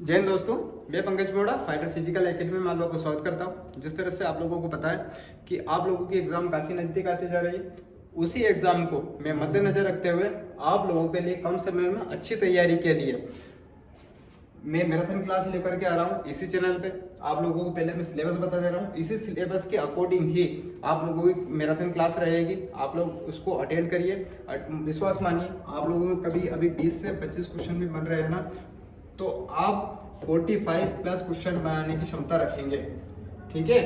जय हिंद दोस्तों, मैं पंकज मोड़ा फाइटर फिजिकल एकेडमी में आप लोगों को स्वागत करता हूं। जिस तरह से आप लोगों को पता है कि आप लोगों की एग्जाम काफ़ी नज़दीक आती जा रही है, उसी एग्जाम को मैं मद्देनजर रखते हुए आप लोगों के लिए कम समय में अच्छी तैयारी के लिए मैं मैराथन क्लास लेकर के आ रहा हूँ इसी चैनल पे। आप लोगों को पहले मैं सिलेबस बता दे रहा हूँ, इसी सिलेबस के अकॉर्डिंग ही आप लोगों की मैराथन क्लास रहेगी। आप लोग उसको अटेंड करिए, विश्वास मानिए। आप लोगों को कभी अभी 20 से 25 क्वेश्चन भी बन रहे हैं ना, तो आप 45 प्लस क्वेश्चन बनाने की क्षमता रखेंगे। ठीक है,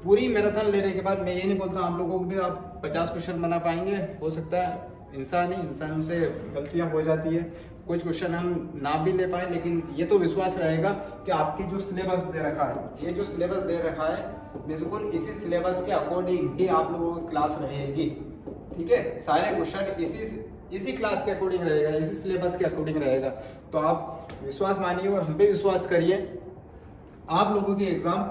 पूरी मैराथन लेने के बाद मैं ये नहीं बोलता आप लोगों को भी आप 50 क्वेश्चन बना पाएंगे। हो सकता है, इंसान से गलतियां हो जाती है, कुछ क्वेश्चन हम ना भी ले पाए, लेकिन ये तो विश्वास रहेगा कि आपकी जो सिलेबस दे रखा है, ये जो सिलेबस दे रखा है बिल्कुल इसी सिलेबस के अकॉर्डिंग ही आप लोगों की क्लास रहेगी। ठीक है, सारे क्वेश्चन इसी क्लास के अकॉर्डिंग रहेगा, इसी सिलेबस के अकॉर्डिंग रहेगा। तो आप विश्वास मानिए और हम पे विश्वास करिए। आप लोगों की एग्जाम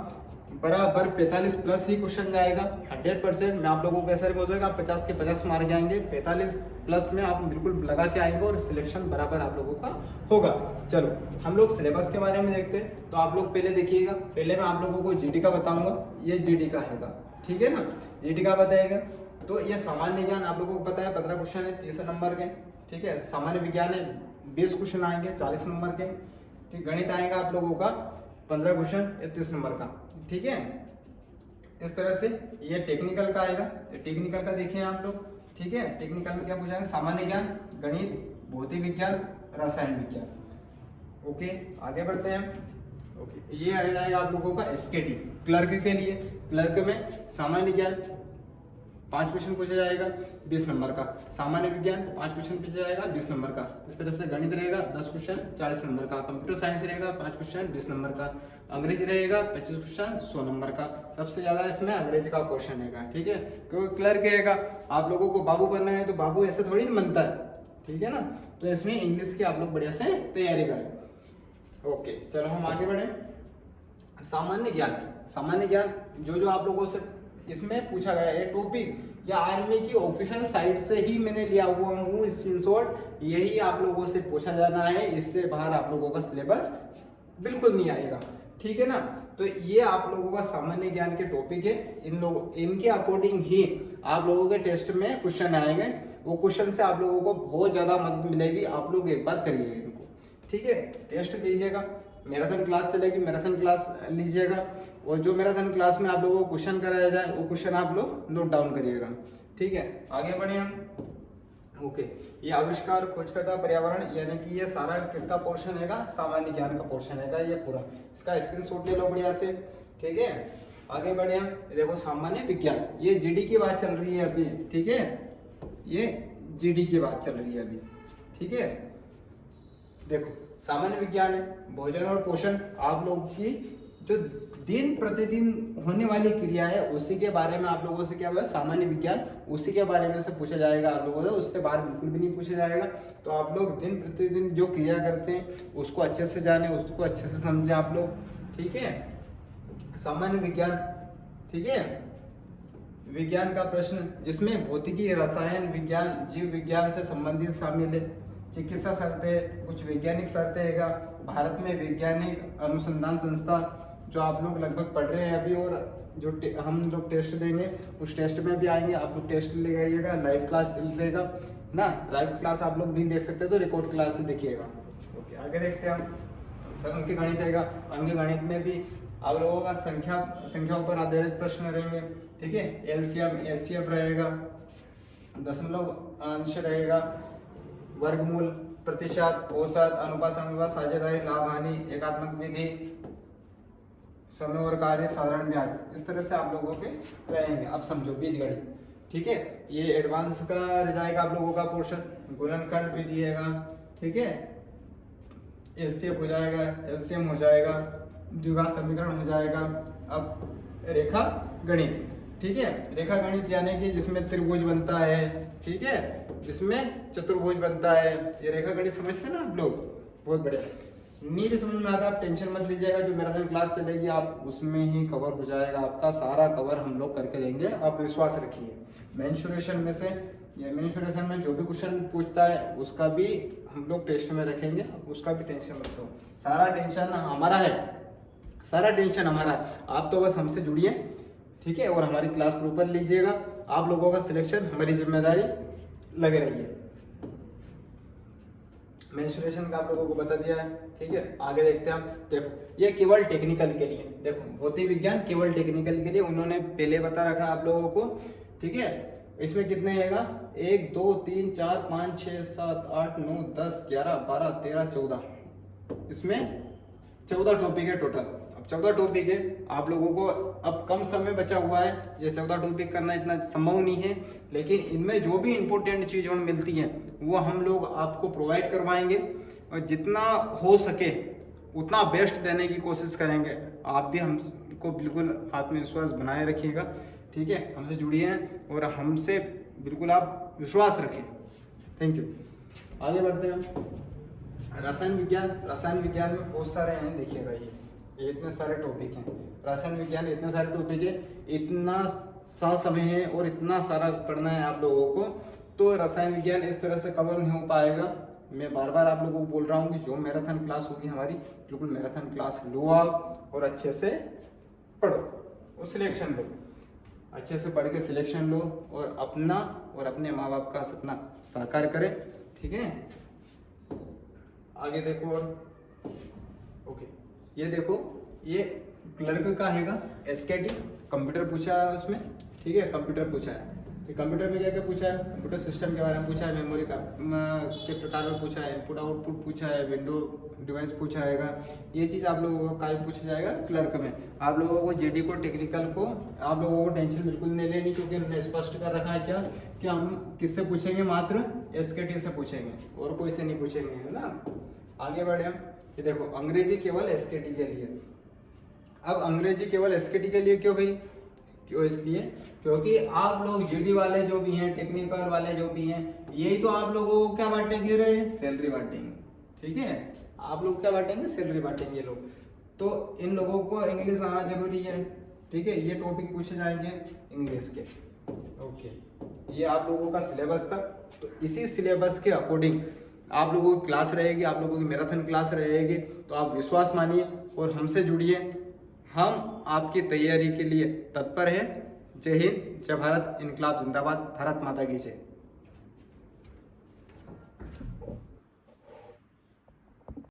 बराबर 45 प्लस ही क्वेश्चन जाएगा 100%। मैं आप लोगों को ऐसा नहीं बोलूँगा आप 50 के 50 मार्क आएंगे, 45 प्लस में आप बिल्कुल लगा के आएंगे और सिलेक्शन बराबर आप लोगों का होगा। चलो हम लोग सिलेबस के बारे में देखते हैं। तो आप लोग पहले देखिएगा, पहले मैं आप लोगों को जीडी का बताऊंगा। ये जीडी का हैगा, ठीक है ना, जीडी का बताएगा। तो ये सामान्य ज्ञान आप लोगों को पता है 15 क्वेश्चन है 30 नंबर के। ठीक है, सामान्य विज्ञान है 20 क्वेश्चन आएंगे 40 नंबर के। ठीक, गणित आएगा आप लोगों का 15 क्वेश्चन 30 नंबर का। ठीक है, इस तरह से ये टेक्निकल का आएगा। टेक्निकल का देखिए आप लोग। ठीक है, टेक्निकल में क्या पूछा है, सामान्य ज्ञान, गणित, भौतिक विज्ञान, रसायन विज्ञान। ओके, आगे बढ़ते हैं। ओके, ये आ जाएगा आप लोगों का एसकेटी क्लर्क के लिए। क्लर्क में सामान्य ज्ञान 5 क्वेश्चन पूछा जाएगा 20 नंबर का, सामान्य विज्ञान 5 क्वेश्चन पूछा जाएगा 20 नंबर का। इस तरह से गणित रहेगा 10 क्वेश्चन 40 नंबर का, कंप्यूटर साइंस रहेगा 5 क्वेश्चन 20 नंबर का, अंग्रेजी रहेगा 25 क्वेश्चन 100 नंबर का। सबसे ज्यादा इसमें अंग्रेजी का क्वेश्चन है। ठीक है, क्योंकि क्लर्क रहेगा, आप लोगों को बाबू बनना है तो बाबू ऐसे थोड़ी नहीं बनता है। ठीक है ना, तो इसमें इंग्लिश की आप लोग बढ़िया से तैयारी करें। ओके, चलो हम आगे बढ़े। सामान्य ज्ञान जो आप लोगों से इसमें पूछा गया है टॉपिक या आर्मी की ऑफिशियल साइट से ही मैंने लिया हुआ हूँ स्क्रीनशॉट, यही आप लोगों से पूछा जाना है। इससे बाहर आप लोगों का सिलेबस बिल्कुल नहीं आएगा। ठीक है ना, तो ये आप लोगों का सामान्य ज्ञान के टॉपिक है। इनके अकॉर्डिंग ही आप लोगों के टेस्ट में क्वेश्चन आएंगे। वो क्वेश्चन से आप लोगों को बहुत ज्यादा मदद मिलेगी। आप लोग एक बार करिएगा इनको। ठीक है, टेस्ट लीजिएगा, मैराथन क्लास चलेगी, मैराथन क्लास लीजिएगा, और जो मैराथन क्लास में आप लोगों को क्वेश्चन कराया जाए वो क्वेश्चन आप लोग नोट डाउन करिएगा। ठीक है, आगे बढ़े हम। ओके, ये आविष्कार, खोजकर्ता, पर्यावरण, यानी कि ये सारा किसका पोर्शन हैगा, सामान्य ज्ञान का पोर्शन हैगा ये पूरा। इसका स्क्रीनशॉट ले लो बढ़िया से। ठीक है, आगे बढ़े हम। देखो सामान्य विज्ञान, ये जीडी की बात चल रही है अभी। ठीक है, ये जीडी की बात चल रही है अभी। ठीक है, देखो सामान्य विज्ञान है भोजन और पोषण, आप लोगों की जो दिन प्रतिदिन होने वाली क्रिया है उसी के बारे में आप लोगों से क्या बोला, सामान्य विज्ञान, उसी के बारे में से पूछा जाएगा आप लोगों से, उससे बाहर बिल्कुल भी नहीं पूछा जाएगा। तो आप लोग दिन प्रतिदिन जो क्रिया करते हैं उसको अच्छे से जाने, उसको अच्छे से समझे आप लोग। ठीक है, सामान्य विज्ञान। ठीक है, विज्ञान का प्रश्न जिसमें भौतिकी, रसायन विज्ञान, जीव विज्ञान से संबंधित शामिल है, चिकित्सा शर्तें, कुछ वैज्ञानिक शर्तें हैगा, भारत में वैज्ञानिक अनुसंधान संस्था जो आप लोग लगभग पढ़ रहे हैं अभी, और जो हम लोग टेस्ट देंगे उस टेस्ट में भी आएंगे। आप लोग टेस्ट ले आइएगा, लाइव क्लास चलेगा ना, लाइव क्लास आप लोग नहीं देख सकते तो रिकॉर्ड क्लास देखिएगा। ओके, आगे देखते हैं हम। अंक गणित हैगा, अंक गणित में भी आप लोगों का संख्याओं पर आधारित प्रश्न रहेंगे। ठीक है, एलसीएम, एचसीएफ रहेगा, दशमलव अंश रहेगा, वर्गमूल, प्रतिशत, औसत, अनुपात, अनुपात, साझेदारी, लाभ हानि, एकात्मक विधि, समय और कार्य, साधारण ब्याज। इस तरह से आप लोगों के रहेंगे। अब समझो बीजगणित। ठीक है, ये एडवांस का रह जाएगा आप लोगों का पोर्शन। गुणनखंड विधि हैगा। ठीक है, एचसीएफ हो जाएगा, एलसीएम हो जाएगा, द्विघात समीकरण हो जाएगा। अब रेखा गणित। ठीक है, रेखा गणित यानी कि जिसमें त्रिभुज बनता है, ठीक है, जिसमें चतुर्भुज बनता है, ये रेखा गणित समझते हैं ना आप लोग, बहुत बढ़िया। नहीं भी समझ में आता आप टेंशन मत लीजिएगा, जो मैराथन क्लास चलेगी आप उसमें ही कवर हो जाएगा, आपका सारा कवर हम लोग करके देंगे, आप विश्वास रखिए। मेंसुरेशन में से ये एडमिनिस्ट्रेशन में जो भी क्वेश्चन पूछता है उसका भी हम लोग टेस्ट में रखेंगे, उसका भी टेंशन मत लो, सारा टेंशन हमारा है, सारा टेंशन हमारा है। आप तो बस हमसे जुड़िए, ठीक है, और हमारी क्लास प्रॉपर लीजिएगा। आप लोगों का सिलेक्शन हमारी जिम्मेदारी लगे रही है। मेंस्ट्रुएशन का आप लोगों को बता दिया है, ठीक है। आगे देखते हैं हम। देखो ये केवल टेक्निकल के लिए, देखो भौतिक विज्ञान केवल टेक्निकल के लिए उन्होंने पहले बता रखा आप लोगों को, ठीक है। इसमें कितने रहेगा, 1 2 3 4 5 6 7 8 9 10 11 12 13 14, इसमें 14 टॉपिक है टोटल। अब 14 टॉपिक है, आप लोगों को अब कम समय बचा हुआ है, ये 14 टॉपिक करना इतना संभव नहीं है, लेकिन इनमें जो भी इंपॉर्टेंट चीज़ हमें मिलती है वो हम लोग आपको प्रोवाइड करवाएंगे और जितना हो सके उतना बेस्ट देने की कोशिश करेंगे। आप भी हमको बिल्कुल आत्मविश्वास बनाए रखिएगा, ठीक है। हमसे जुड़िए और हमसे बिल्कुल आप विश्वास रखें। Thank you. आगे बढ़ते हैं हम। रसायन विज्ञान में बहुत सारे हैं, देखिएगा ये इतने सारे टॉपिक हैं। रसायन विज्ञान इतने सारे टॉपिक है, इतना सा समय है और इतना सारा पढ़ना है आप लोगों को, तो रसायन विज्ञान इस तरह से कवर नहीं हो पाएगा। मैं बार बार आप लोगों को बोल रहा हूँ कि जो मैराथन क्लास होगी हमारी, बिल्कुल मैराथन क्लास लो आप और अच्छे से पढ़ो और सिलेक्शन लो, अच्छे से पढ़ के सिलेक्शन लो और अपना और अपने माँ बाप का सपना साकार करें, ठीक है। आगे देखो और ओके, ये देखो ये क्लर्क का हैगा एसकेटी, कंप्यूटर पूछा है उसमें, ठीक है। कंप्यूटर पूछा है, तो कंप्यूटर में क्या क्या पूछा है, कंप्यूटर सिस्टम के बारे में पूछा है, मेमोरी का के प्रकार में पूछा है, इनपुट आउटपुट पूछा है, विंडो डिवाइस पूछा है। ये चीज़ आप लोगों को काफी पूछा जाएगा क्लर्क में। आप लोगों को जेडी को टेक्निकल को आप लोगों को टेंशन बिल्कुल नहीं लेनी, क्योंकि उन्होंने स्पष्ट कर रखा है क्या कि हम किससे पूछेंगे, मात्र एसकेटी से पूछेंगे और कोई से नहीं पूछेंगे, है ना। आगे बढ़े हम। ये देखो अंग्रेजी केवल एसकेटी के लिए। अब अंग्रेजी केवल एसकेटी के लिए क्यों भाई, क्यों, इसलिए क्योंकि आप लोग जीडी वाले जो भी हैं, टेक्निकल वाले जो भी हैं, यही तो आप लोगों को क्या बांटेंगे रे, सैलरी बांटेंगे, ठीक है। आप लोग क्या बांटेंगे, सैलरी बांटेंगे लोग। तो इन लोगों को इंग्लिश आना जरूरी है, ठीक है। ये टॉपिक पूछे जाएंगे इंग्लिश के, ओके। ये आप लोगों का सिलेबस था, तो इसी सिलेबस के अकॉर्डिंग आप लोगों की क्लास रहेगी, आप लोगों की मैराथन क्लास रहेगी। तो आप विश्वास मानिए और हमसे जुड़िए, हम आपकी तैयारी के लिए तत्पर हैं। जय हिंद, जय भारत, इनकलाब जिंदाबाद, भारत माता की जय।